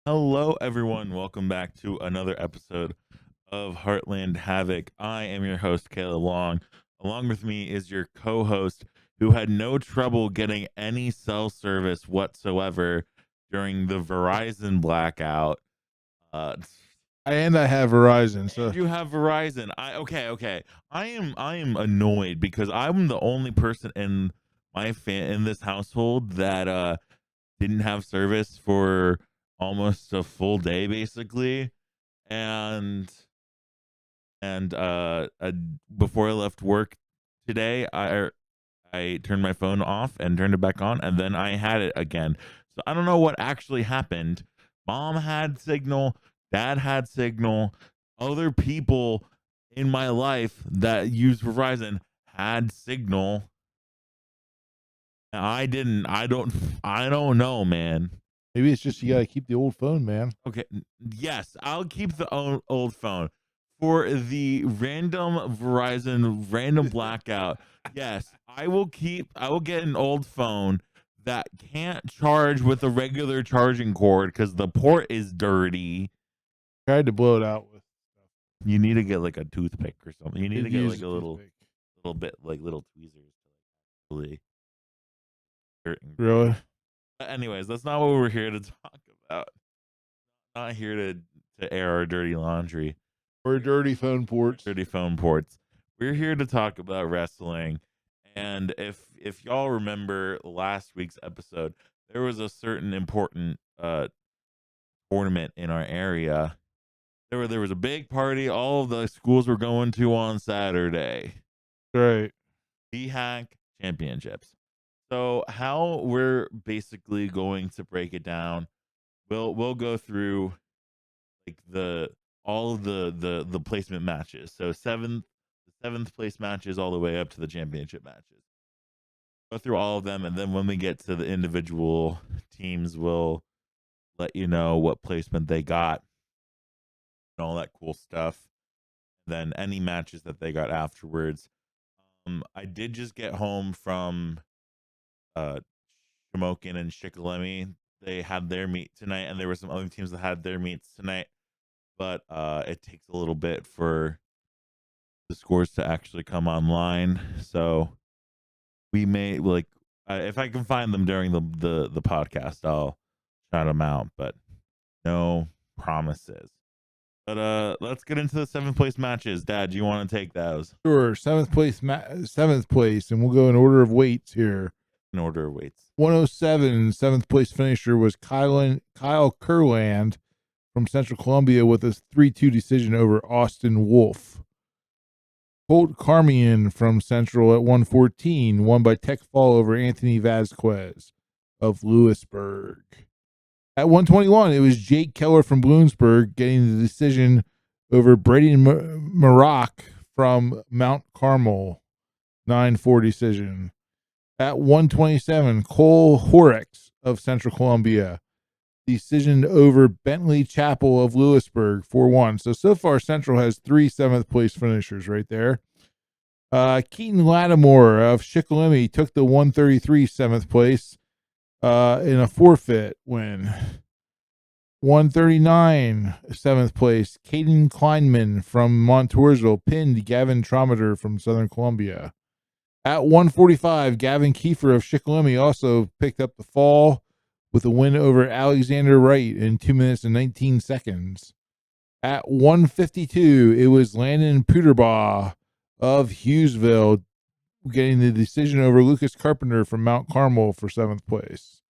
Hello, everyone. Welcome back to another episode of Heartland Havoc. I am your host, Kayla Long. Along with me is your co host who had no trouble getting any cell service whatsoever during the Verizon blackout. Uh, And I have Verizon, so you have Verizon. Okay. I am annoyed because I'm the only person in in this household that didn't have service for almost a full day basically. And and before I left work today, I turned my phone off and turned it back on, and then I had it again. So I don't know what actually happened. Mom had signal, dad had signal, other people in my life that use Verizon had signal. I didn't. I don't know, man. maybe it's just you gotta keep the old phone, man. Okay. Yes, I'll keep the old phone for the random Verizon random blackout. Yes, I will keep. I will get an old phone that can't charge with a regular charging cord because the port is dirty. Tried to blow it out with stuff. You need to get like a toothpick or something. You need to Did get use like a a toothpick. little bit like little tweezers to like really hurt and Really? anyways, that's not what we're here to talk about. Not here to air our dirty laundry. Or dirty phone ports. Dirty phone ports. We're here to talk about wrestling. And if y'all remember last week's episode, there was a certain important tournament in our area. There was a big party all of the schools were going to on Saturday. Right. PHAC Championships. So how we're basically going to break it down, we'll go through like all of the placement matches. So seventh place matches all the way up to the championship matches. Go through all of them, and then when we get to the individual teams, we'll let you know what placement they got and all that cool stuff. Then any matches that they got afterwards. I did just get home from Shamokin and Shikellamy. They had their meet tonight, and there were some other teams that had their meets tonight. But it takes a little bit for the scores to actually come online. So we may like if I can find them during the podcast, I'll shout them out, but no promises. But let's get into the seventh place matches. Dad, do you want to take those Sure. Seventh place, and we'll go in order of weights here. in order of weights? 107, seventh place finisher was Kyle Kurland from Central Columbia with a 3-2 decision over Austin Wolf. Colt Carmian from Central at 114 won by tech fall over Anthony Vasquez of Lewisburg. At 121, it was Jake Keller from Bloomsburg getting the decision over Brady Maroc from Mount Carmel, 9-4 decision. At 127, Cole Horrocks of Central Columbia, decision over Bentley Chapel of Lewisburg, 4-1. So far, Central has 3 seventh place finishers right there. Keaton Lattimore of Shikellamy took the 133 seventh place in a forfeit win. 139 seventh place, Caden Kleinman from Montoursville pinned Gavin Trometer from Southern Columbia. At 145, Gavin Kiefer of Shikellamy also picked up the fall with a win over Alexander Wright in 2 minutes and 19 seconds. At 152, it was Landon Puderbaugh of Hughesville getting the decision over Lucas Carpenter from Mount Carmel for 7th place.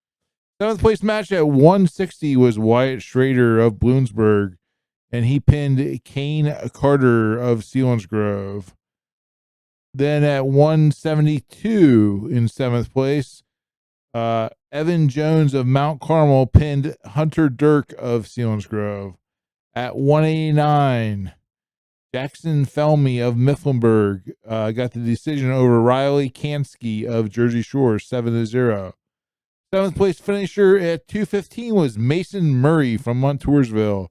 7th place match at 160 was Wyatt Schrader of Bloomsburg, and he pinned Kane Carter of Selinsgrove. Then at 172 in 7th place, Evan Jones of Mount Carmel pinned Hunter Dirk of Selinsgrove. At 189, Jackson Felmy of Mifflinburg got the decision over Riley Kansky of Jersey Shore, 7-0. 7th place finisher at 215 was Mason Murray from Montoursville.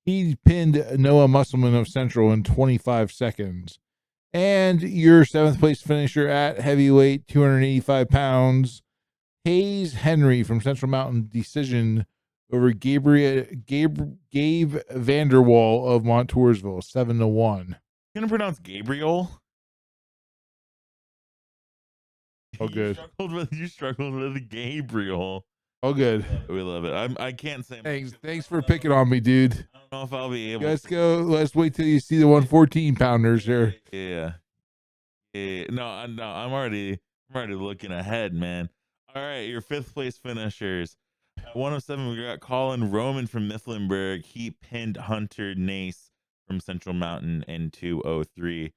He pinned Noah Musselman of Central in 25 seconds. And your 7th place finisher at heavyweight, 285 pounds, Hayes Henry from Central Mountain, decision over Gabe Vanderwall of Montoursville, 7-1. You gonna pronounce Gabriel? Oh, good. You struggled with Gabriel. Oh, good. We love it. I can't say. Thanks for picking on me, dude. I don't know if I'll be able. Let's go. Let's wait till you see the 114 pounders here. Yeah. No. I'm already looking ahead, man. All right, your fifth place finishers. At 107, we got Colin Roman from Mifflinburg. He pinned Hunter Nace from Central Mountain in 203.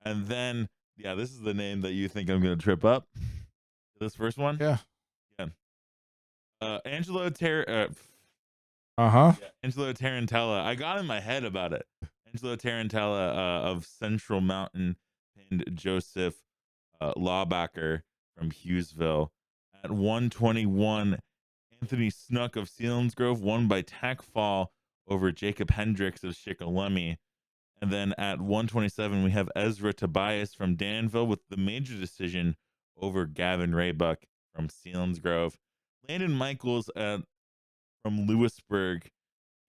And then, yeah, this is the name that you think I'm going to trip up. This first one? Yeah. Angelo Angelo Tarantella. I got in my head about it. Angelo Tarantella of Central Mountain pinned Joseph Lawbacker from Hughesville. At 121, Anthony Snook of Selinsgrove won by tack fall over Jacob Hendricks of Shikellamy. And then at 127, we have Ezra Tobias from Danville with the major decision over Gavin Raybuck from Selinsgrove. Landon Michaels from Lewisburg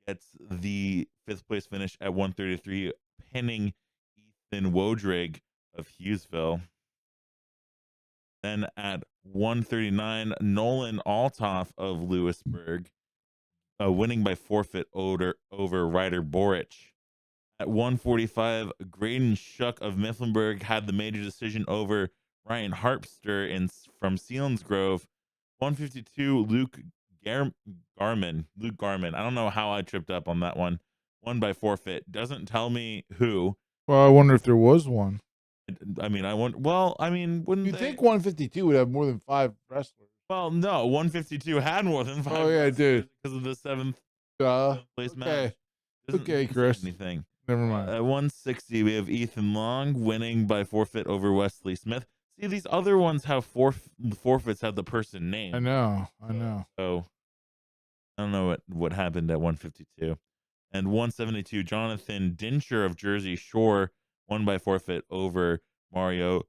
gets the fifth place finish at 133, pinning Ethan Wodrig of Hughesville. Then at 139, Nolan Altoff of Lewisburg, winning by forfeit over Ryder Boric. At 145, Graydon Shuck of Mifflinburg had the major decision over Ryan Harpster from Selinsgrove. 152, Luke Garman. I don't know how I tripped up on that one. Won by forfeit. Doesn't tell me who. Well, I wonder if there was one. I mean, wouldn't you they think 152 would have more than 5 wrestlers? Well, no, 152 had more than 5. Oh yeah, dude. Because of the seventh place match. Okay, Chris. Anything. Never mind. At 160, we have Ethan Long winning by forfeit over Wesley Smith. See, these other ones have forfeits have the person name. I know. So I don't know what happened at 152. And 172, Jonathan Dinsher of Jersey Shore won by forfeit over Mario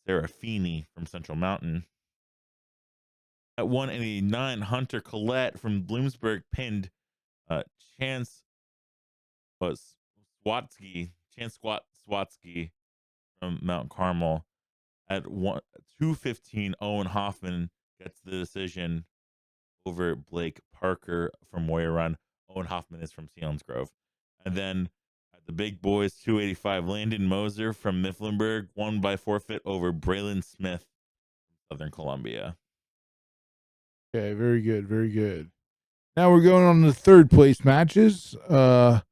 Serafini from Central Mountain. At 189, Hunter Collette from Bloomsburg pinned Chance Swatsky from Mount Carmel. At 215, Owen Hoffman gets the decision over Blake Parker from Warrior Run. Owen Hoffman is from Selinsgrove. And then at the big boys, 285, Landon Moser from Mifflinburg won by forfeit over Braylon Smith from Southern Columbia. Okay, very good, very good. Now we're going on to the third place matches. Colton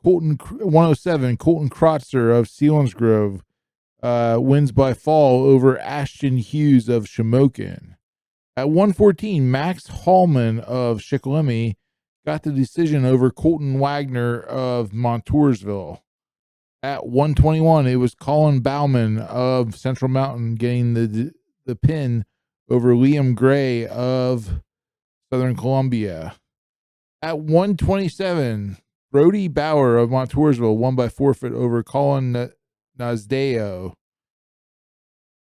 107, Colton Krotzer of Selinsgrove wins by fall over Ashton Hughes of Shamokin. At 114, Max Hallman of Shikellamy got the decision over Colton Wagner of Montoursville. At 121, it was Colin Bauman of Central Mountain getting the pin over Liam Gray of Southern Columbia. At 127, Brody Bauer of Montoursville won by forfeit over Colin Nazdeo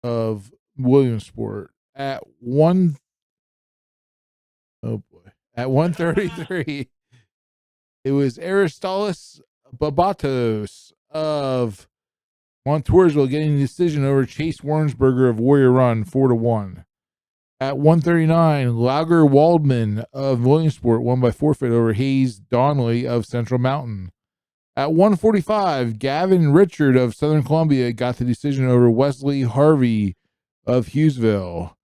of Williamsport. At 133, it was Aristolis Babatos of Montoursville getting the decision over Chase Warnsberger of Warrior Run 4-1. At 139, Lauger Waldman of Williamsport won by forfeit over Hayes Donnelly of Central Mountain. At 145, Gavin Richard of Southern Columbia got the decision over Wesley Harvey of Hughesville.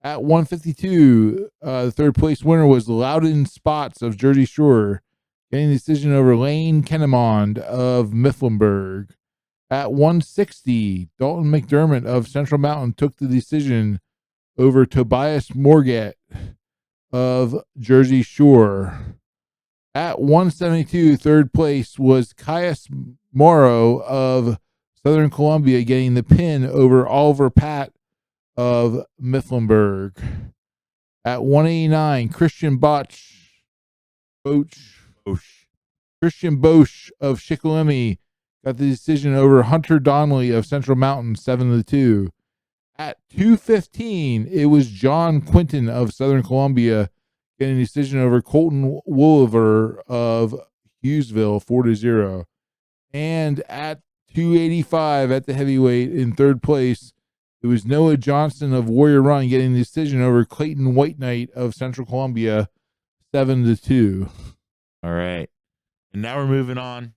At 152, the third place winner was Loudon Spots of Jersey Shore, getting the decision over Lane Kennemond of Mifflinburg. At 160, Dalton McDermott of Central Mountain took the decision over Tobias Morget of Jersey Shore. At 172, third place was Caius Morrow of Southern Columbia getting the pin over Oliver Pat of Mifflinburg. At 189, Christian Bosch of Shikellamy got the decision over Hunter Donnelly of Central Mountain 7-2. At 215, it was John Quinton of Southern Columbia getting a decision over Colton Woolever of Hughesville 4-0. And at 285 at the heavyweight in third place, it was Noah Johnson of Warrior Run getting the decision over Clayton White Knight of Central Columbia 7-2. All right. And now we're moving on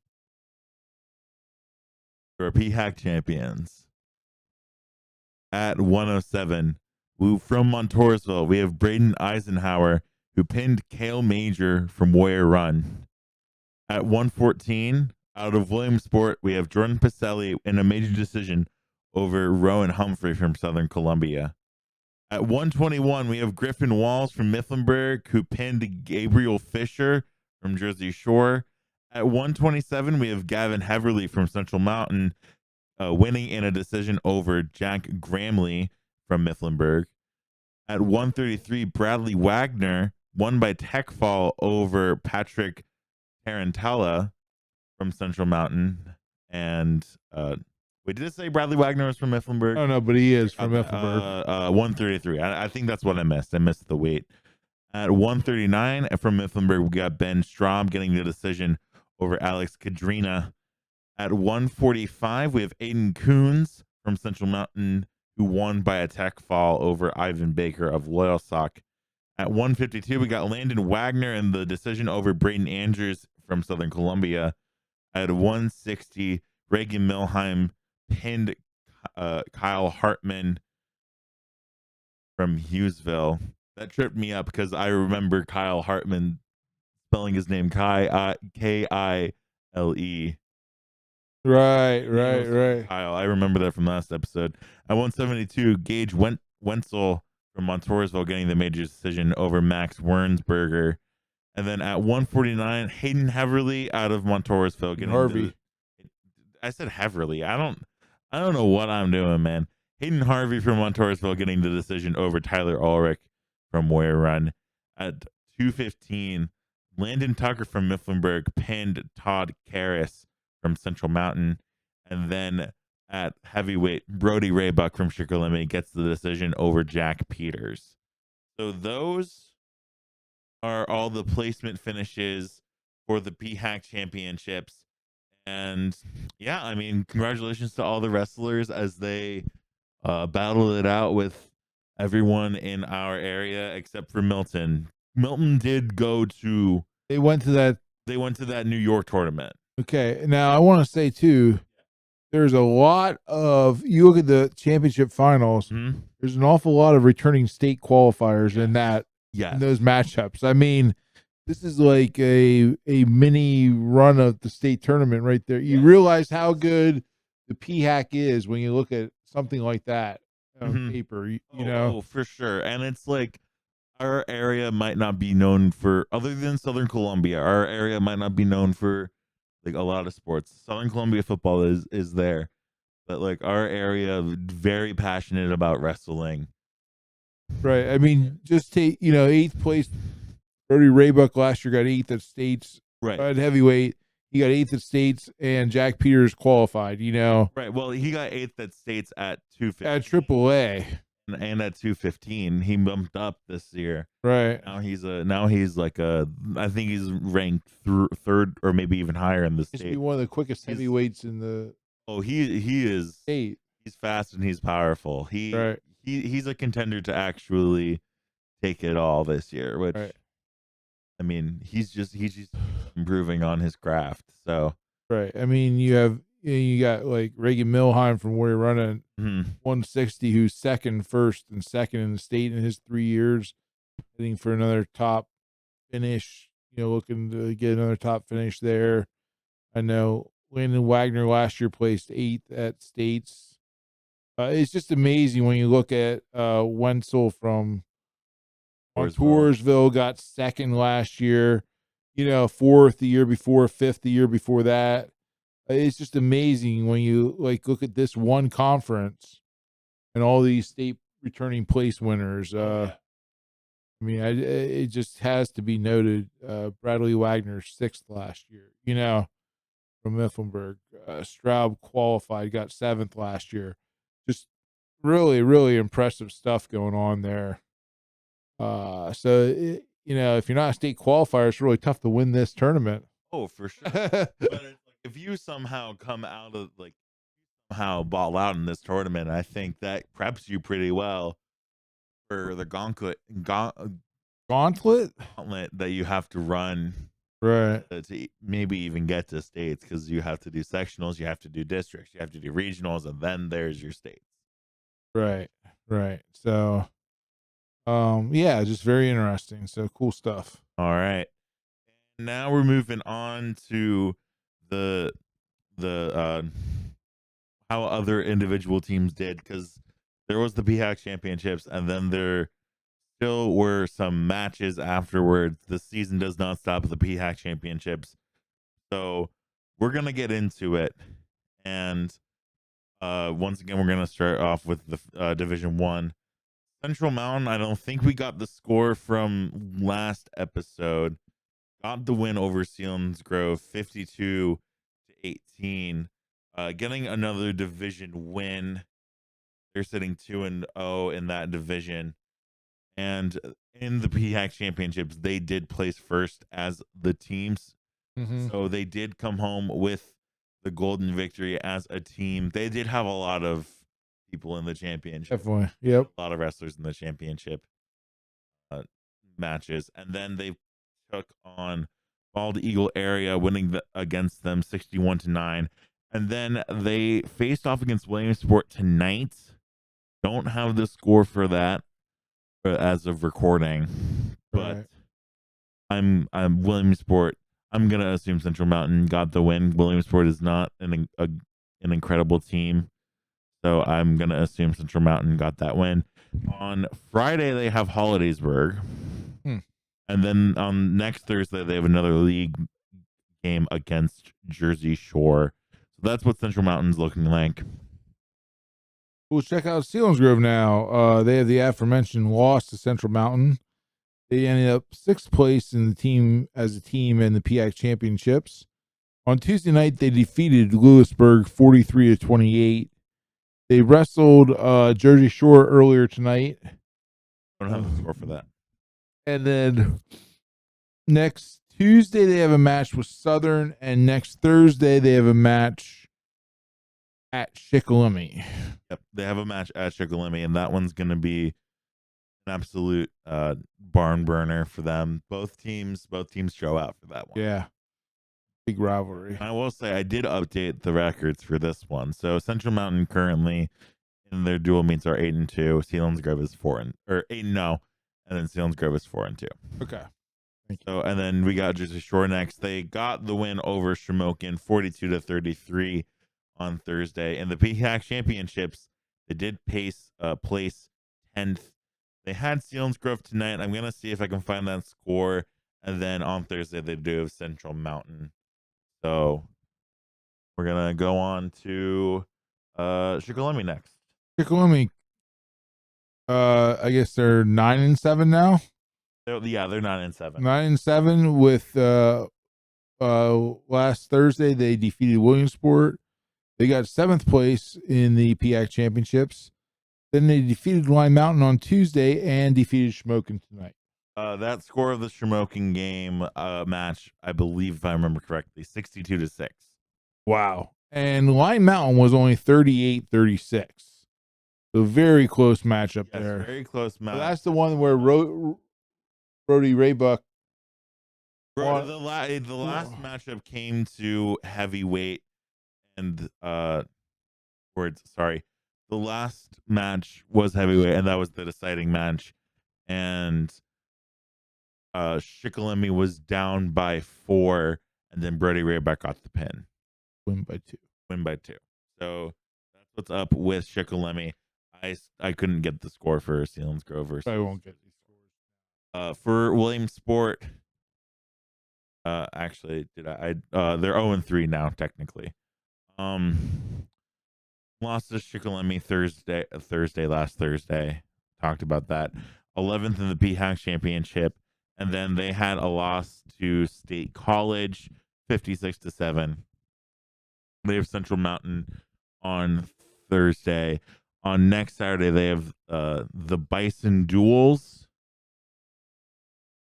to our PHAC champions. At 107, from Montoursville, we have Braden Eisenhower, who pinned Kale Major from Warrior Run. At 114, out of Williamsport, we have Jordan Pacelli in a major decision over Rowan Humphrey from Southern Columbia. At 121, we have Griffin Walls from Mifflinburg, who pinned Gabriel Fisher from Jersey Shore. At 127, we have Gavin Heverly from Central Mountain, winning in a decision over Jack Gramley from Mifflinburg. At 133, Bradley Wagner won by tech fall over Patrick Tarantella from Central Mountain. And wait, did it say Bradley Wagner was from Mifflinburg? Oh, no, but he is from Mifflinburg. 133. I think that's what I missed. I missed the weight. At 139 from Mifflinburg, we got Ben Straub getting the decision over Alex Kadrina. At 145, we have Aiden Coons from Central Mountain, who won by a tech fall over Ivan Baker of Loyalsock. At 152, we got Landon Wagner in the decision over Braden Andrews from Southern Columbia. At 160, Reagan Milheim pinned Kyle Hartman from Hughesville. That tripped me up because I remember Kyle Hartman spelling his name Kile. Right. Kyle. I remember that from last episode. At 172, Gage Wenzel from Montoursville getting the major decision over Max Wernsberger. And then at 149, Hayden Heverly out of Montoursville getting Harvey. I said Heverly. I don't know what I'm doing, man. Hayden Harvey from Montoursville getting the decision over Tyler Ulrich from Warrior Run. At 215, Landon Tucker from Mifflinburg pinned Todd Karras from Central Mountain. And then at heavyweight, Brody Raybuck from Shikellamy gets the decision over Jack Peters. So those are all the placement finishes for the PHAC championships. And yeah, I mean, congratulations to all the wrestlers as they battled it out with everyone in our area except for Milton. Milton did go to They went to that. New York tournament. Okay. Now, I want to say, too, there's a lot of, you look at the championship finals, there's an awful lot of returning state qualifiers in those matchups. I mean, this is like a mini run of the state tournament right there. You realize how good the PHAC is when you look at something like that on paper, you know? Oh, for sure. And it's like, our area might not be known for, other than Southern Columbia, our area might not be known for like a lot of sports. Southern Columbia football is there, but like our area very passionate about wrestling. Right. I mean, just take, 8th place. Brody Raybuck last year got 8th at states. Right. At heavyweight, he got 8th at states, and Jack Peters qualified. Right. Well, he got 8th at states at 250. At AAA. And at 215, he bumped up this year. Right. Now he's like I think he's ranked third or maybe even higher in the state. He's one of the quickest heavyweights in the. Oh, he is. State. He's fast and he's powerful. He's a contender to actually take it all this year. Which, I mean, he's just improving on his craft. So. Right. I mean, you got like Reagan Milheim from Warrior Run at 160, who's first and second in the state in his 3 years, heading for another top finish, looking to get another top finish there. I know Landon Wagner last year placed 8th at states. It's just amazing when you look at Wenzel from Montoursville got 2nd last year, 4th the year before, 5th the year before that. It's just amazing when you look at this one conference and all these state returning place winners. I mean, it just has to be noted. Bradley Wagner 6th last year, from Mifflinburg. Straub qualified, got 7th last year. Just really, really impressive stuff going on there. So if you're not a state qualifier, it's really tough to win this tournament. Oh, for sure. But it's like if you somehow come out of like somehow ball out in this tournament, I think that preps you pretty well for the Gauntlet? gauntlet that you have to run Right. to maybe even get to states, because you have to do sectionals, you have to do districts, you have to do regionals, and then there's your states. Right. Right. So, yeah, just very interesting. So cool stuff. All right. Now we're moving on to the the how other individual teams did, because there was the PHAC championships, and then there still were some matches afterwards. The season does not stop at the PHAC championships, so we're gonna get into it. And once again, we're gonna start off with the Division One. Central Mountain, I don't think we got the score from last episode. Got the win over Selinsgrove 52-18. Getting another division win. They're sitting 2-0 in that division. And in the PHAC championships, they did place first as the teams. Mm-hmm. So they did come home with the golden victory as a team. They did have a lot of people in the championship. Definitely. Yep. A lot of wrestlers in the championship matches. And then they took on Bald Eagle area, winning against them 61-9. And then they faced off against Williamsport tonight. Don't have the score for that as of recording, but Right. I'm Williamsport. I'm gonna assume Central Mountain got the win. Williamsport is not an incredible team, so I'm gonna assume Central Mountain got that win. On Friday they have Hollidaysburg, and then on next Thursday they have another league game against Jersey Shore. So that's what Central Mountain's looking like. We'll check out Selinsgrove now. They have the aforementioned loss to Central Mountain. They ended up 6th place in the team as a team in the PHAC championships. On Tuesday night, they defeated Lewisburg 43-28. They wrestled Jersey Shore earlier tonight. I don't have the score for that. And then next Tuesday, they have a match with Southern, and next Thursday, they have a match at Shikellamy. Yep, they have a match at Shikellamy, and that one's going to be an absolute barn burner for them. Both teams show out for that one. Yeah, big rivalry. And I will say I did update the records for this one. So Central Mountain currently in their dual meets are 8-2. Selinsgrove is 8-0, and then Selinsgrove is 4-2. Okay. So, and then we got Jersey Shore next. They got the win over Shamokin 42-33 on Thursday. In the PHAC championships, they did place 10th. They had Selinsgrove tonight. I'm gonna see if I can find that score. And then on Thursday they do have Central Mountain. So we're gonna go on to Shikellamy next. Shikellamy, I guess they're 9-7 now. Yeah, they're 9-7. 9-7 with last Thursday they defeated Williamsport. They got 7th place in the PHAC championships. Then they defeated Lime Mountain on Tuesday and defeated Shamokin tonight. That score of the Shamokin game match, I believe, if I remember correctly, 62-6. Wow. And Lime Mountain was only 38-36. So very close matchup there. Very close match. So that's the one where Brody Raybuck. The last matchup came to heavyweight, and the last match was heavyweight, and that was the deciding match. And Shikellamy was down by 4, and then Brody Raybuck got the pin. Win by 2. So that's what's up with Shikellamy. I couldn't get the score for Selinsgrove. I won't get these scores. For Williamsport, actually, they're 0-3 now technically. Lost to Shikellamy last Thursday. Talked about that. 11th in the PHAC championship, and then they had a loss to State College, 56-7. They have Central Mountain on Thursday. On next Saturday, they have the Bison Duels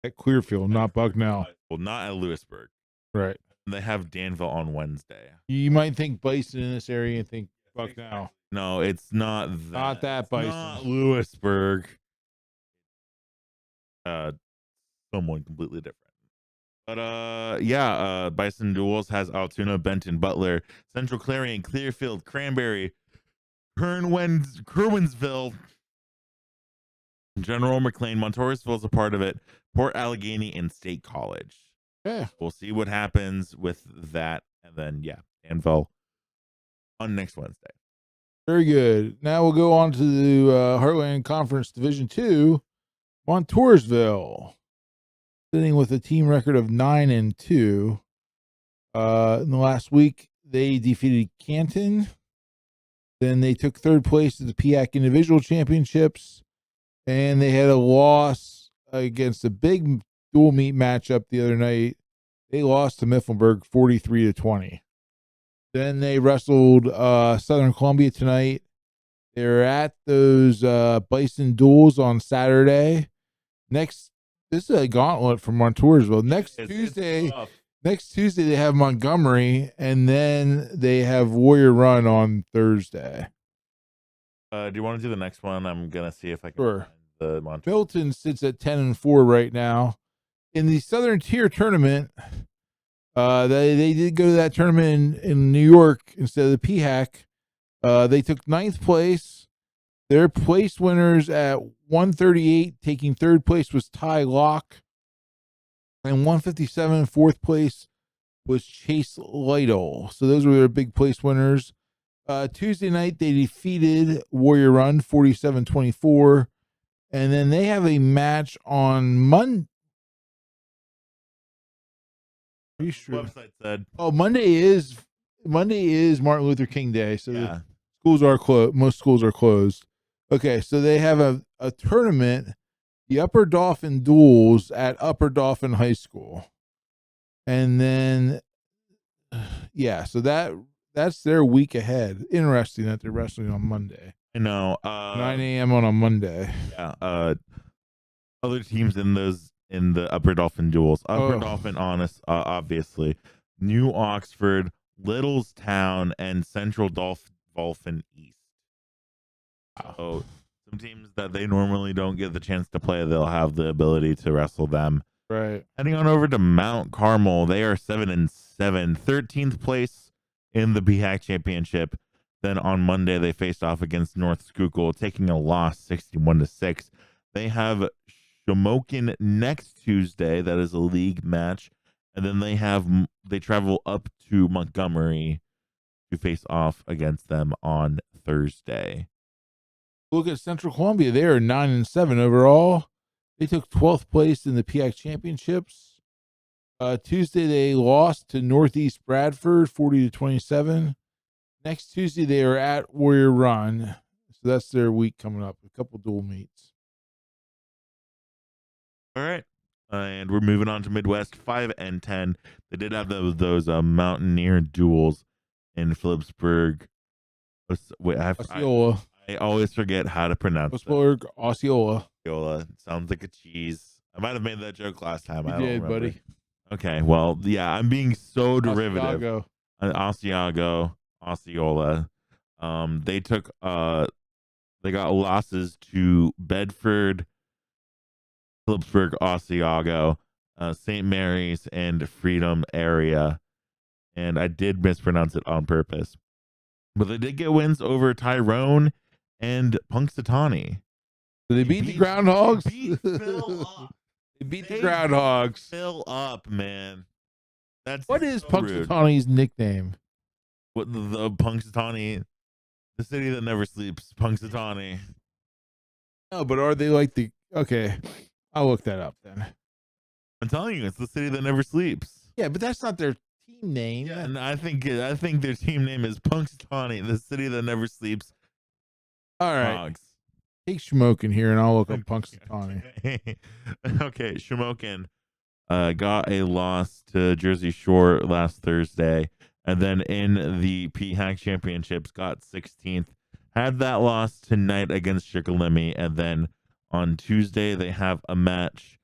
At Clearfield, not Bucknell. Well, not at Lewisburg. Right. They have Danville on Wednesday. You might think Bison in this area and think Bucknell. No, it's not that. Not that Bison. Not Lewisburg. Someone completely different. But yeah, Bison Duels has Altoona, Benton, Butler, Central Clarion, Clearfield, Cranberry, Kerwinsville, General McLean, Montoursville is a part of it, Port Allegheny, and State College. Yeah. We'll see what happens with that. And then, yeah, Danville on next Wednesday. Very good. Now we'll go on to the Heartland Conference Division 2, Montoursville, sitting with a team record of 9-2. In the last week, they defeated Canton. Then they took third place at the PHAC Individual Championships, and they had a loss against a big dual meet matchup the other night. They lost to Mifflinburg 43-20. Then they wrestled Southern Columbia tonight. They're at those Bison Duels on Saturday. This is a gauntlet from Montoursville. Next Tuesday they have Montgomery, and then they have Warrior Run on Thursday. Do you want to do the next one? I'm gonna see if I can Sure. find the Montoursville. Milton sits at 10-4 right now. In the Southern Tier tournament, they did go to that tournament in New York instead of the PHAC. They took 9th place. Their place winners at 138, taking third place was Ty Locke. And 157, fourth place was Chase Lytle. So those were their big place winners. Tuesday night, they defeated Warrior Run 47-24. And then they have a match on Monday. Website said. Oh, Monday is Martin Luther King Day. So Yeah. schools are closed. Most schools are closed. Okay, so they have a tournament, the Upper Dauphin Duels at Upper Dauphin High School. And then, yeah, so that's their week ahead. Interesting that they're wrestling on Monday. I know. 9 a.m. on a Monday. Yeah. Other teams in the Upper Dauphin Duels. Upper Dauphin, obviously. New Oxford, Littlestown, and Central Dauphin East. So some teams that they normally don't get the chance to play, they'll have the ability to wrestle them. Right. Heading on over to Mount Carmel, they are 7-7, 13th place in the PHAC Championship. Then on Monday, they faced off against North Schuylkill, taking a loss 61-6. They have Shamokin next Tuesday. That is a league match. And then they travel up to Montgomery to face off against them on Thursday. Look at Central Columbia. They are 9-7 overall. They took 12th place in the PHAC Championships. Tuesday, they lost to Northeast Bradford 40-27. Next Tuesday, they are at Warrior Run. So that's their week coming up. A couple dual meets. All right. And we're moving on to Midwest 5-10. They did have those Mountaineer duels in Phillipsburg. Wait, Osceola. I always forget how to pronounce it. Phillipsburg, Osceola. Osceola. Sounds like a cheese. I might have made that joke last time. You I don't did, remember. buddy. Okay, well, yeah, I'm being so derivative. Osceola. They got losses to Bedford, Phillipsburg, Osceola, St. Mary's, and Freedom area. And I did mispronounce it on purpose. But they did get wins over Tyrone and Punxsutawney. So they beat the Groundhogs? They beat the Groundhogs. Fill up, man. What is so Punxsutawney's nickname? What the Punxsutawney, the city that never sleeps, Punxsutawney. No, but are they like okay, I'll look that up then. I'm telling you, it's the city that never sleeps. Yeah, but that's not their team name. Yeah, and I think their team name is Punxsutawney, the city that never sleeps. All right. Dogs. Take Shamokin here and I'll look up Punxsutawney. Okay, Shamokin got a loss to Jersey Shore last Thursday, and then in the PHAC Championships got 16th. Had that loss tonight against Shikellamy, and then on Tuesday they have a match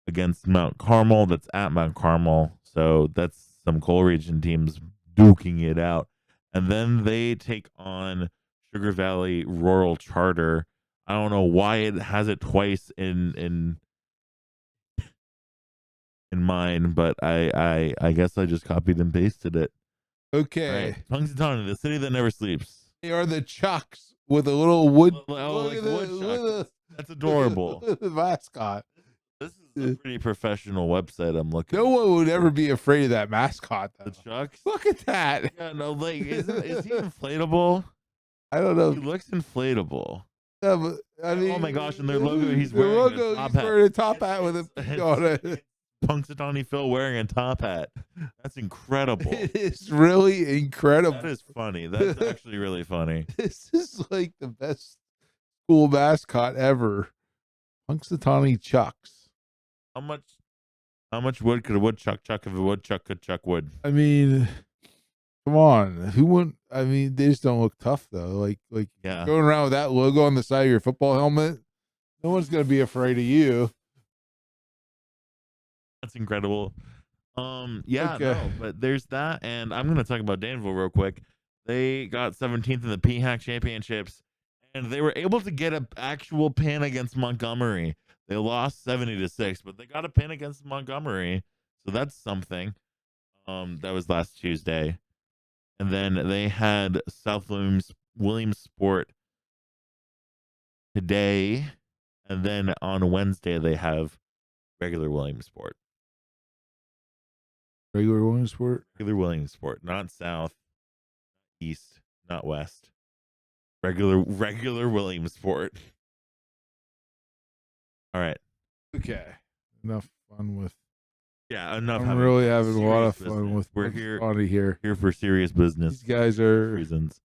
against Mount Carmel. That's at Mount Carmel. So that's some coal region teams duking it out. And then they take on Sugar Valley Rural Charter. I don't know why it has it twice in mine, but I guess I just copied and pasted it. Okay. Right. Punxsutawney, the city that never sleeps. They are the Chucks with a little wood. Like woodchuck. That's adorable. The mascot. This is a pretty professional website I'm looking No at. one would ever be afraid of that mascot, though. The Chucks? Look at that. Yeah, no, like, is he inflatable? I don't know. He looks inflatable. Yeah, but, I mean, Oh my gosh, and their logo, he's their wearing logo, a top he's hat. wearing a top hat with a P on it. Punxsutawney Phil wearing a top hat. That's incredible. It is really incredible. That is funny. That's actually really funny. This is like the best school mascot ever. Punxsutawney Chucks. How much wood could a woodchuck chuck if a woodchuck could chuck wood? I mean, come on. Who wouldn't? I mean, they just don't look tough though. Like Yeah. going around with that logo on the side of your football helmet, no one's gonna be afraid of you. That's incredible. Yeah, Okay. no, but there's that, and I'm gonna talk about Danville real quick. They got 17th in the PHAC Championships, and they were able to get an actual pin against Montgomery. They lost 70-6, but they got a pin against Montgomery, so that's something. That was last Tuesday, and then they had South Williamsport today, and then on Wednesday they have regular Williamsport. Regular Williamsport. Regular Williamsport, not South, East, not West. Regular Williamsport. All right. Okay. Enough fun with. Yeah, enough. I'm really having a lot of serious fun business. with. We're here for serious business These guys are. reasons.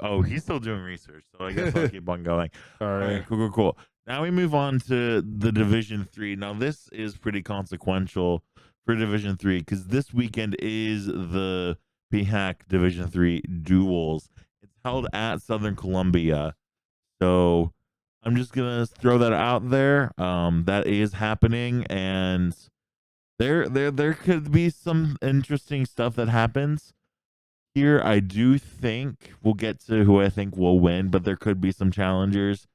Oh, he's still doing research, so I guess I'll keep on going. All right. Cool. Now we move on to the Division 3. Now this is pretty consequential for Division 3 because this weekend is the PHAC Division 3 duels. It's held at Southern Columbia, so I'm just gonna throw that out there. That is happening, and there could be some interesting stuff that happens here. I do think we'll get to who I think will win, but there could be some challengers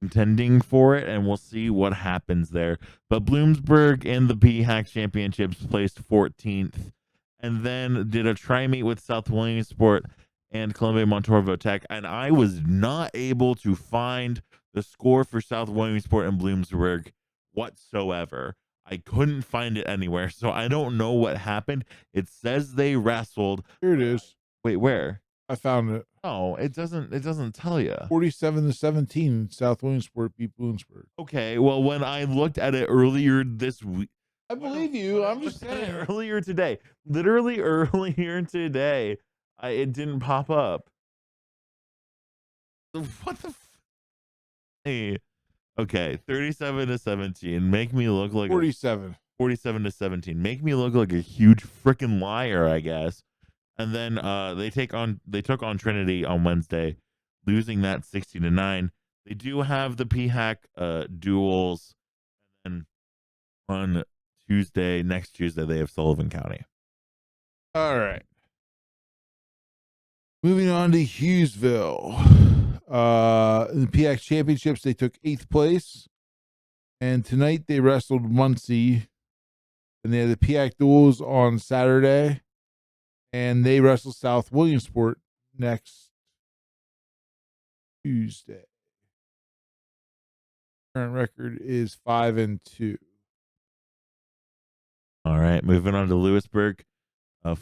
contending for it, and we'll see what happens there. But Bloomsburg in the PHAC Championships placed 14th, and then did a tri-meet with South Williamsport and Columbia Montorvo Tech, and I was not able to find the score for South Williamsport and Bloomsburg whatsoever. I couldn't find it anywhere, so I don't know what happened. It says they wrestled. Here it is. Wait, where? I found it. Oh, it doesn't tell you. 47-17. South Williamsport beat Bloomsburg. Okay, well, when I looked at it earlier this week, I believe you. I'm just saying. Earlier today, literally earlier today, it didn't pop up. What the? Hey, okay, 37-17. Make me look like 47. 47-17. Make me look like a huge freaking liar, I guess. And then they took on Trinity on Wednesday, losing that 60-9. They do have the PHAC duels, and on next Tuesday, they have Sullivan County. All right. Moving on to Hughesville. In the PHAC Championships, they took 8th place. And tonight they wrestled Muncie. And they had the PHAC duels on Saturday. And they wrestle South Williamsport next Tuesday. Current record is 5-2. All right, moving on to Lewisburg, a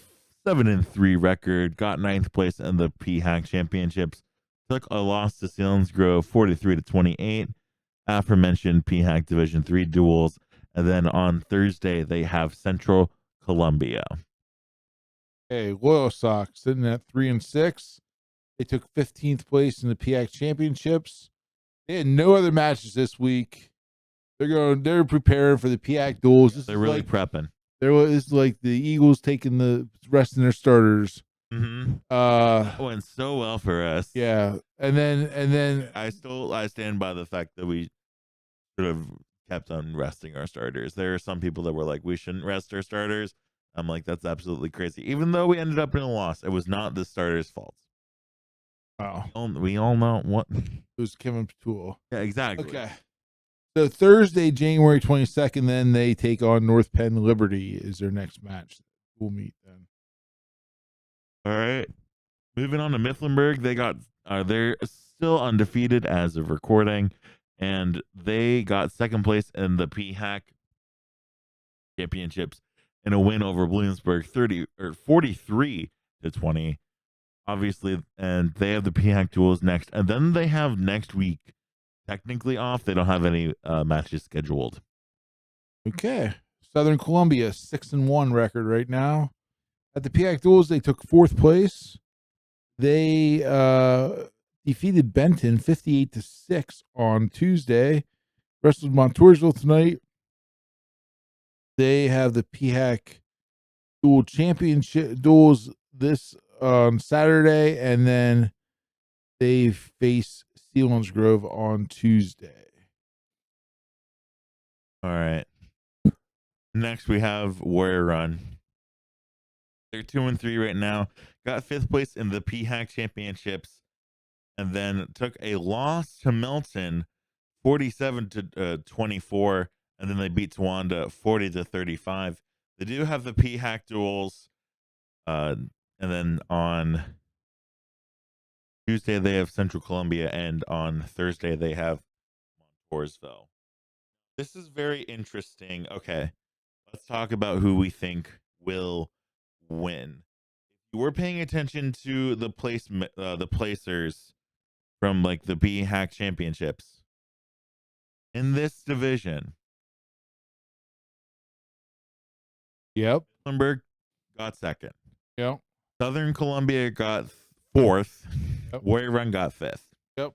7-3 record, got 9th place in the PHAC Championships. Took a loss to Selinsgrove, 43-28. Aforementioned PHAC Division 3 duels, and then on Thursday they have Central Columbia. Okay, Loyal Sox sitting at 3-6. They took 15th place in the PHAC Championships. They had no other matches this week. They're preparing for the PHAC duels. They're really prepping. There was like the Eagles taking the rest of their starters. Mm-hmm. Uh, That went so well for us. yeah, and then I stand by the fact that we should have kept on resting our starters. There are some people that were like, we shouldn't rest our starters. I'm like, that's absolutely crazy. Even though we ended up in a loss, it was not the starters' fault. wow, We all know what. it was Kevin Patul. Yeah, exactly. Okay. So Thursday, January 22nd, then they take on North Penn Liberty is their next match. We'll meet then. All right. Moving on to Mifflinburg, they're still undefeated as of recording, and they got second place in the PHAC Championships in a win over Bloomsburg 43-20. Obviously, and they have the PHAC duels next, and then they have next week technically off. They don't have any matches scheduled. Okay. Southern Columbia 6-1 record right now. At the PHAC duels, they took fourth place. They defeated Benton 58-6 on Tuesday. Wrestled Montoursville tonight. They have the PHAC dual championship duels this on Saturday, and then they face Selinsgrove on Tuesday. All right. Next, we have Warrior Run. They're 2-3 right now. Got fifth place in the PHAC Championships, and then took a loss to Milton, 47-24, and then they beat Towanda 40-35. They do have the PHAC duels, and then on Tuesday they have Central Columbia, and on Thursday they have Montoursville. This is very interesting. Okay, let's talk about who we think will win. If you were paying attention to the placers from like the PHAC Championships in this division, Yep. Mifflinburg got second. Yep. Southern Columbia got fourth. Yep. Warrior Run got fifth. Yep.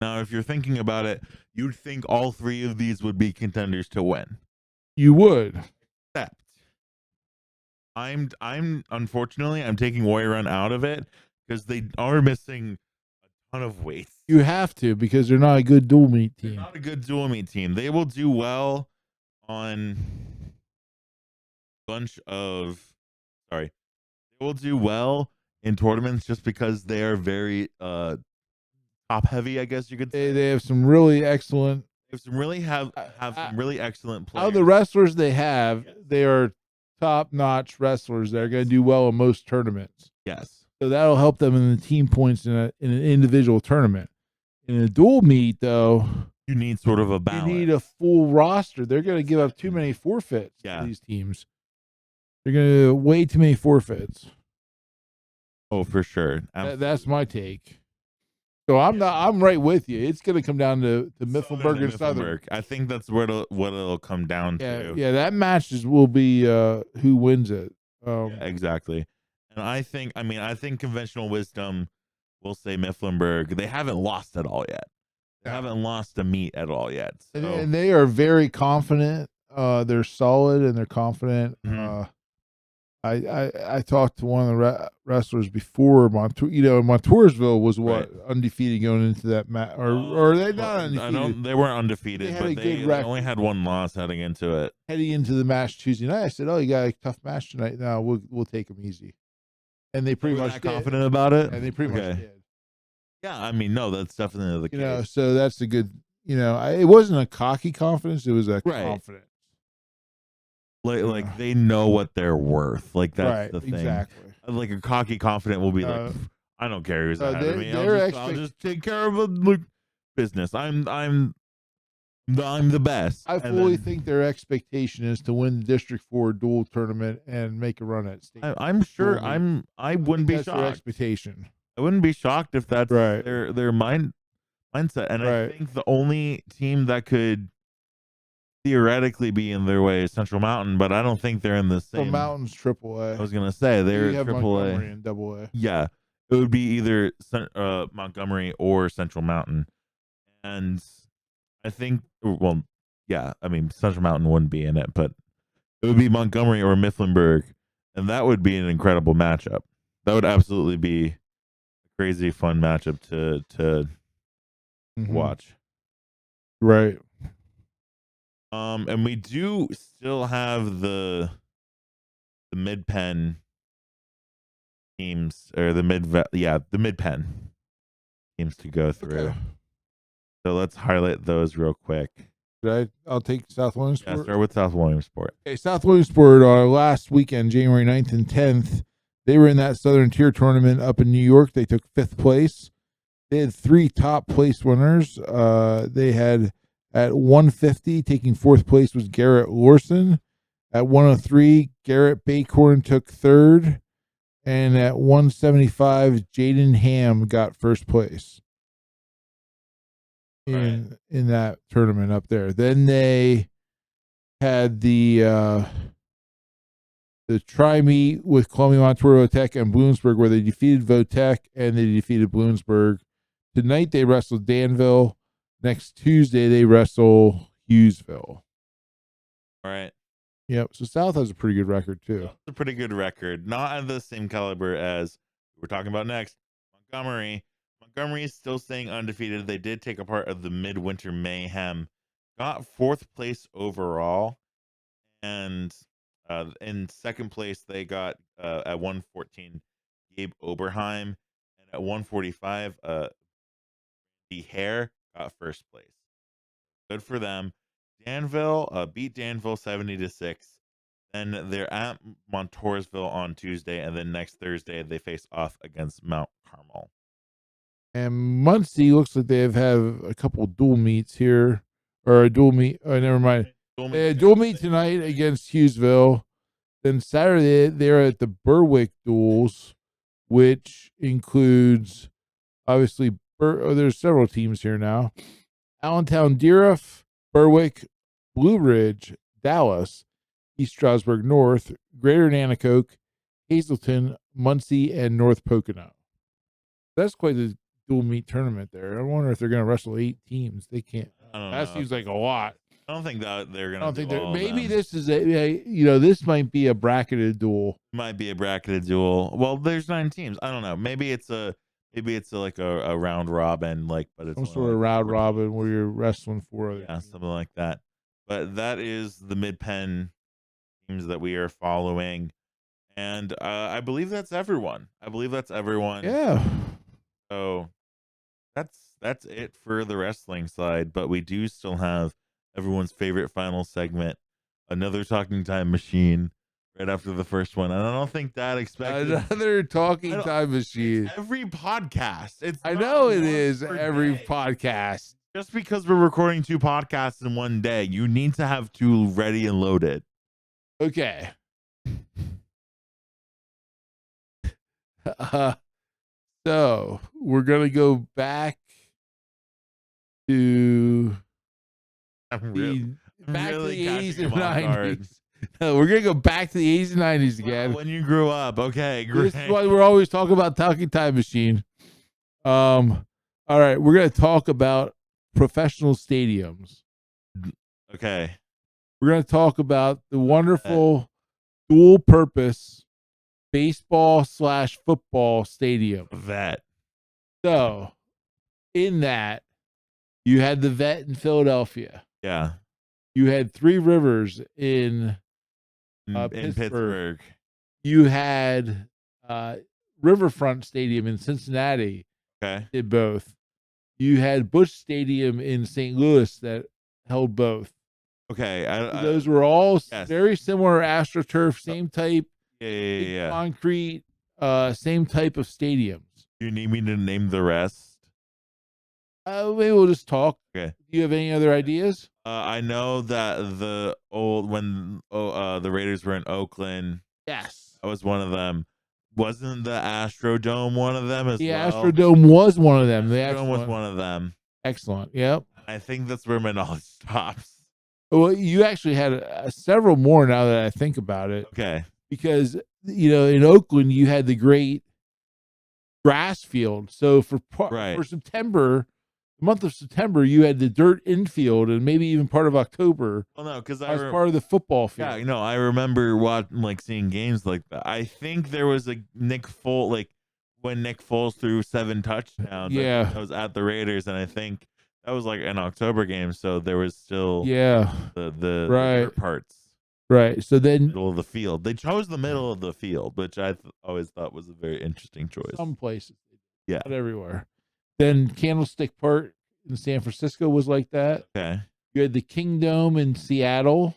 Now, if you're thinking about it, you'd think all three of these would be contenders to win. You would. Except, I'm unfortunately I'm taking Warrior Run out of it because they are missing a ton of weights. You have to because they're not a good dual meet They're team. not a good dual meet team. They will do well on bunch of they will do well in tournaments just because they are very top heavy, I guess you could say. They have some really excellent. They have some really excellent players. Out of the wrestlers they have, they are top notch wrestlers that are going to do well in most tournaments. Yes. So that'll help them in the team points in an individual tournament. In a dual meet, though, you need sort of a balance. You need a full roster. They're going to give up too many forfeits to these teams. They're going to way too many forfeits. Oh, for sure. That's my take. So I'm right with you. It's going to come down to Mifflinburg and Southern. I think that's what it'll come down to. Yeah, that match will be who wins it. Exactly. And I think conventional wisdom will say Mifflinburg. They haven't lost at all yet. They haven't lost a meet at all yet. So. And they are very confident. They're solid and they're confident. Mm-hmm. I talked to one of the wrestlers before Montoursville was undefeated going into that match, or they not undefeated. They weren't undefeated, they only had one loss heading into it. Heading into the match Tuesday night, I said, "Oh, you got a tough match tonight. Now we'll take them easy." And they pretty much confident about it. And they pretty much did. Yeah, I mean, no, that's definitely the case. So that's a good. It wasn't a cocky confidence; it was a confidence. Like they know what they're worth. Like that's the thing. Exactly. Like a cocky confident will be like, I don't care who's ahead of me. I'll just take care of a business. I'm the best. I fully think their expectation is to win the District 4 dual tournament and make a run at state. I'm sure. I wouldn't be shocked. Their expectation. I wouldn't be shocked if that's their mindset. And I think the only team that could theoretically be in their way is Central Mountain, but I don't think they're in the same. Central Mountain's AAA. I was gonna say they're AAA and AA. Yeah, it would be either Montgomery or Central Mountain, and I think I mean Central Mountain wouldn't be in it, but it would be Montgomery or Mifflinburg and that would be an incredible matchup. That would absolutely be a crazy fun matchup to watch. Right. And we do still have the mid pen teams, or the mid pen teams to go through. Okay. So let's highlight those real quick. I'll take South Williamsport. Yeah, start with South Williamsport. Okay, South Williamsport last weekend, January 9th and 10th, they were in that Southern Tier tournament up in New York. They took 5th place. They had 3 top place winners. They had at 150, taking 4th place was Garrett Lorson. At 103, Garrett Bacorn took 3rd. And at 175, Jaden Ham got 1st place in that tournament up there. Then they had the tri-meet with Columbia Montour Tech and Bloomsburg, where they defeated Votech and they defeated Bloomsburg. Tonight they wrestle Danville. Next Tuesday they wrestle Hughesville. All right. Yep. So South has a pretty good record too. It's a pretty good record. Not at the same caliber as we're talking about next. Montgomery. Montgomery is still staying undefeated. They did take a part of the Midwinter Mayhem. Got 4th place overall. And in 2nd place, they got at 114, Gabe Oberheim. And at 145, the Hare got 1st place. Good for them. Danville beat Danville 70-6. Then they're at Montoursville on Tuesday, and then next Thursday they face off against Mount Carmel. And Muncie looks like they have a couple dual meets here, or a dual meet. Oh, never mind. Dual meet tonight against Hughesville. Then Saturday they're at the Berwick duels, which includes obviously there's several teams here now. Allentown Deerruff, Berwick, Blue Ridge, Dallas, East Strasburg North, Greater Nanticoke, Hazleton, Muncie, and North Pocono. That's quite a dual meet tournament there. I wonder if they're going to wrestle 8 teams. They can't. That seems like a lot. I don't think that they're going to. I don't think they're. Maybe this is this might be a bracketed duel. Might be a bracketed duel. Well, there's 9 teams. I don't know. Maybe it's like a round robin, but it's some sort of round robin where you're wrestling 4 other teams. Something like that. But that is the mid-pen teams that we are following, and I believe that's everyone. Yeah. So that's it for the wrestling side, but we do still have everyone's favorite final segment, another talking time machine, right after the first one. And I don't think that expected another talking time machine. Every podcast. I know it is every podcast. Just because we're recording 2 podcasts in one day, you need to have 2 ready and loaded. Okay. So we're gonna go back to the 80s and 90s. No, we're gonna go back to the 80s and 90s again. When you grew up, okay, great. This is why we're always talking about talking time machine. All right, we're gonna talk about professional stadiums. Okay. We're gonna talk about the wonderful dual purpose baseball/football stadium. Vet. So, in that, you had the Vet in Philadelphia. Yeah. You had Three Rivers in Pittsburgh. You had Riverfront Stadium in Cincinnati. Okay. Did both. You had Busch Stadium in St. Louis that held both. Okay. Those were all very similar AstroTurf, same type. Yeah. Concrete, same type of stadiums. Do you need me to name the rest? Maybe we'll just talk. Okay. Do you have any other ideas? I know that the Raiders were in Oakland. Yes. That was one of them. Wasn't the Astrodome one of them as well? The Astrodome was one of them. The Astrodome was one of them. Excellent. Yep. I think that's where my knowledge stops. Well, you actually had several more now that I think about it. Okay. Because, in Oakland, you had the great grass field. So for September, the month of September, you had the dirt infield and maybe even part of October Well, no, because as part of the football field. Yeah, I remember seeing games like that. I think there was a Nick Foles, like when Nick Foles threw 7 touchdowns. I think Yeah. that was at the Raiders, and I think that was like an October game, so there was still Yeah. the Right. dirt parts. Right. So then Middle of the field. They chose the middle of the field, which I always thought was a very interesting choice. some places, Yeah. not everywhere. Then Candlestick Park in San Francisco was like that. Okay. You had the Kingdome in Seattle.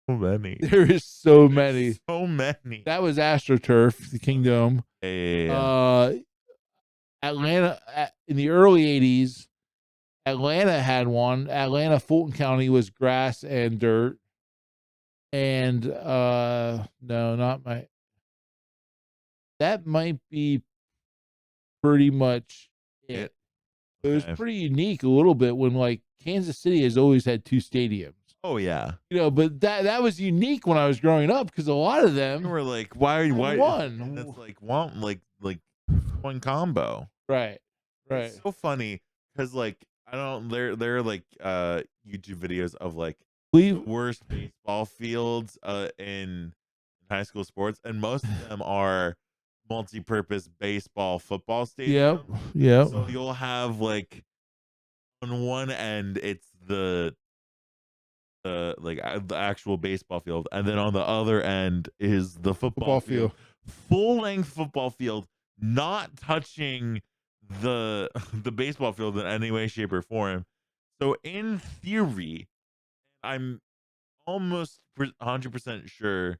So many. There is so many. So many. That was AstroTurf, the Kingdome. Yeah. Atlanta in the early 80s, Atlanta had one. Atlanta Fulton County was grass and dirt. And no, not my. That might be pretty much it. It was pretty unique a little bit when like Kansas City has always had 2 stadiums. Oh yeah. But that was unique when I was growing up because a lot of them were like, why one. That's like one combo. Right. Right. It's so funny because like I don't they're like YouTube videos of like worst baseball fields in high school sports, and most of them are multi-purpose baseball football stadiums. Yep. So you'll have like on one end it's the actual baseball field, and then on the other end is the football field. Full-length football field, not touching the baseball field in any way, shape, or form. So in theory, I'm almost 100% sure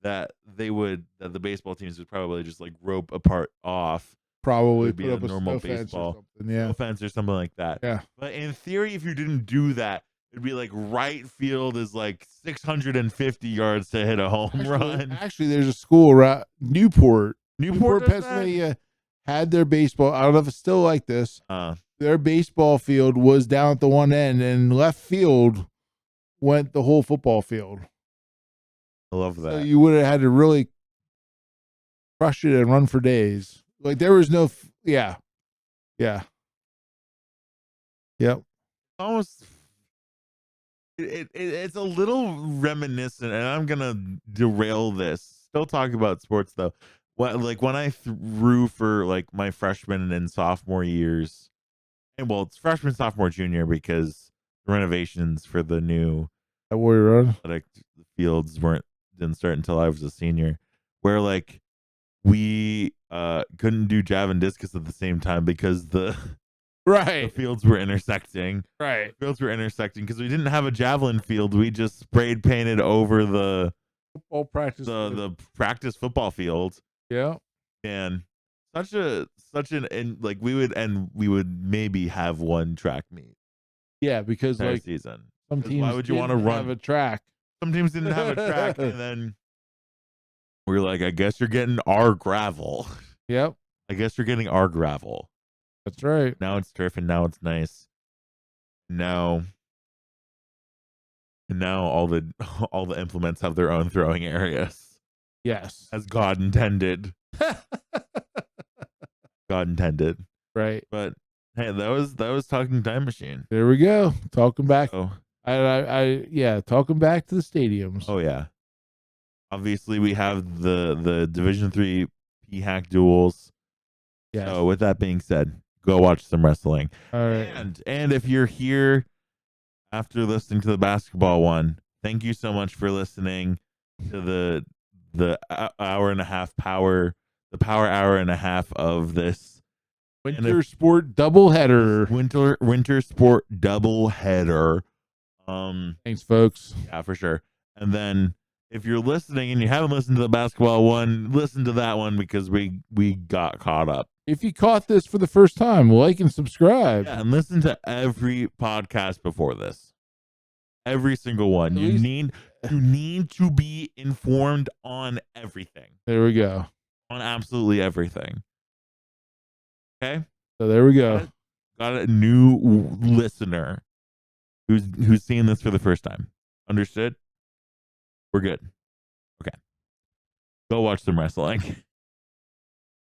that the baseball teams would probably just like rope apart off. Probably be put a up a normal baseball, no fence or something like that. Yeah. But in theory, if you didn't do that, it'd be like right field is like 650 yards to hit a home run. Actually, there's a school around Newport, Newport Pennsylvania, had their baseball. I don't know if it's still like this. Their baseball field was down at the one end, and left field went the whole football field. I love that. So you would have had to really crush it and run for days. Like there was no, yeah. Yep. Almost. It's a little reminiscent, and I'm gonna derail this. Still talking about sports though. Like when I threw for like my freshman and sophomore years, and well, it's freshman, sophomore, junior because the renovations for the new athletic fields didn't start until I was a senior. Where like we couldn't do javelin discus at the same time because the fields were intersecting. Right. Fields were intersecting because we didn't have a javelin field. We just sprayed painted over the football practice, the practice football field. Yeah. And like we would maybe have one track meet. Yeah, because like season. Some teams why would you want to run have a track? Some teams didn't have a track, and then we're like, I guess you're getting our gravel. Yep. I guess you're getting our gravel. That's right. Now it's turf, and now it's nice. Now all the implements have their own throwing areas. Yes. As God intended. God intended. Right. But hey, that was Talking Time Machine. There we go. Talking back. So, talking back to the stadiums. Oh yeah. Obviously, we have the Division III PHAC duels. Yeah. So with that being said, go watch some wrestling. All right. And if you're here after listening to the basketball one, thank you so much for listening to the hour and a half power hour and a half of this winter sport doubleheader. Winter sport doubleheader. Thanks, folks. Yeah, for sure. And then if you're listening and you haven't listened to the basketball one, listen to that one because we got caught up. If you caught this for the first time, like and subscribe. Yeah, and listen to every podcast before this. Every single one. You need to be informed on everything. There we go. On absolutely everything. Okay? So there we go. Got a new listener who's seeing this for the first time. Understood? We're good. Okay. Go watch some wrestling.